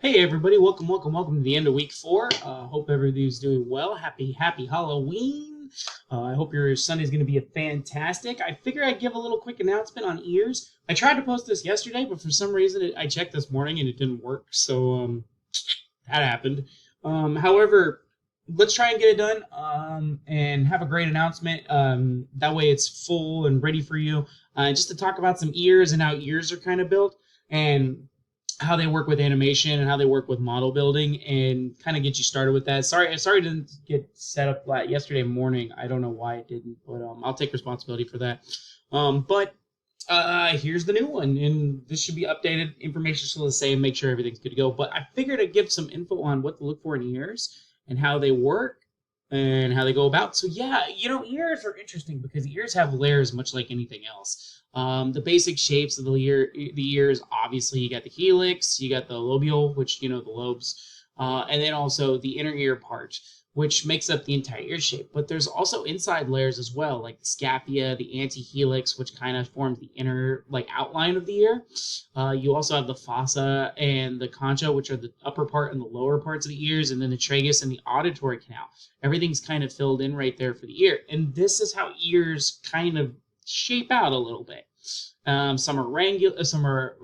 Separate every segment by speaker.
Speaker 1: Hey everybody, welcome to the end of week 4. Hope everybody's doing well. Happy Halloween. I hope your Sunday's going to be a fantastic. I figure I'd give a little quick announcement on ears. I tried to post this yesterday, but for some reason I checked this morning and it didn't work. So that happened. However, let's try and get it done and have a great announcement. That way it's full and ready for you. Just to talk about some ears and how ears are kind of built. And how they work with animation and how they work with model building and kind of get you started with that. Sorry it didn't get set up yesterday morning. I don't know why it didn't, but I'll take responsibility for that. But here's the new one, and this should be updated. Information still the same. Make sure everything's good to go. But I figured I'd give some info on what to look for in ears and how they work and how they go about. So yeah, ears are interesting because ears have layers, much like anything else. The basic shapes of the ears, obviously, you got the helix, you got the lobule, which the lobes, and then also the inner ear part, which makes up the entire ear shape. But there's also inside layers as well, like the scapula, the antihelix, which kind of forms the inner outline of the ear. You also have the fossa and the concha, which are the upper part and the lower parts of the ears, and then the tragus and the auditory canal. Everything's kind of filled in right there for the ear, and this is how ears kind of shape out a little bit. Some are angular, some are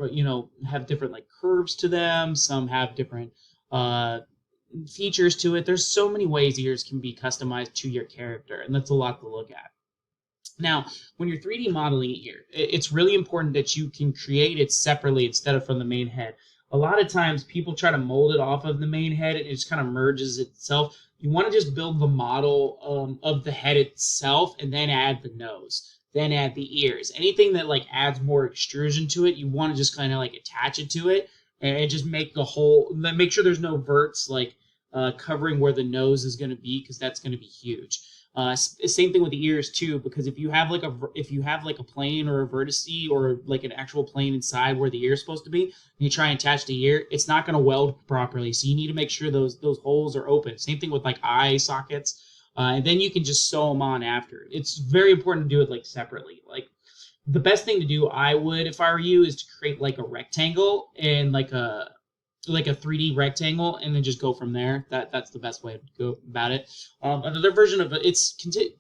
Speaker 1: have different curves to them. Some have different uh, features to it. There's so many ways ears can be customized to your character, and that's a lot to look at. Now, when you're 3D modeling an ear, it's really important that you can create it separately instead of from the main head. A lot of times people try to mold it off of the main head and it just kind of merges itself. You want to just build the model of the head itself and then add the nose, then add the ears. Anything that adds more extrusion to it, you want to just kind of attach it to it and just make the whole, make sure there's no verts covering where the nose is going to be, because that's going to be huge. Same thing with the ears too, because if you have a plane or a vertice or an actual plane inside where the ear is supposed to be, and you try and attach the ear, it's not going to weld properly. So you need to make sure those holes are open. Same thing with eye sockets, and then you can just sew them on after. It's very important to do it separately. The best thing to do, I would, if I were you, is to create a rectangle and a 3D rectangle, and then just go from there. That's the best way to go about it. Another version of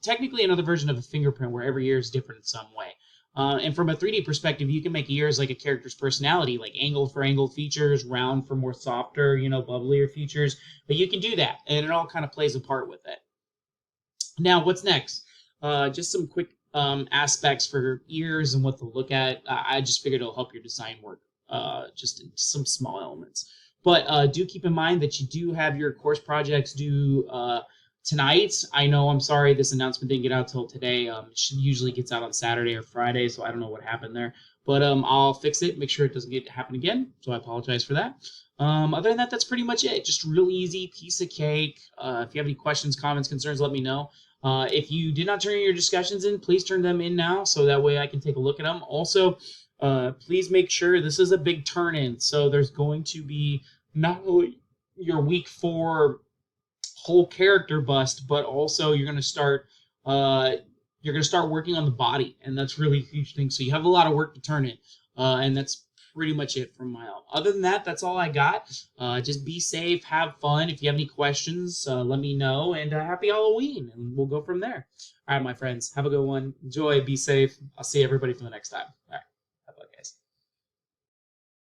Speaker 1: technically another version of a fingerprint where every ear is different in some way. And from a 3D perspective, you can make ears like a character's personality, like angle for angle features, round for more softer, bubblier features. But you can do that, and it all kind of plays a part with it. Now, what's next? Just some quick aspects for ears and what to look at. I just figured it'll help your design work, just in some small elements. But do keep in mind that you do have your course projects due tonight. I know, I'm sorry, this announcement didn't get out till today. It usually gets out on Saturday or Friday, so I don't know what happened there. But I'll fix it, make sure it doesn't happen again. So I apologize for that. Other than that, that's pretty much it. Just real easy, piece of cake. If you have any questions, comments, concerns, let me know. If you did not turn your discussions in, please turn them in now, so that way I can take a look at them. Also, please make sure this is a big turn-in. So there's going to be not only your week 4 whole character bust, but also you're going to start working on the body, and that's really a huge thing. So you have a lot of work to turn in, and that's pretty much it from my own. Other than that, that's all I got. Just be safe, have fun. If you have any questions, let me know, and happy Halloween, and we'll go from there. All right, my friends, have a good one. Enjoy, be safe. I'll see everybody for the next time. All right.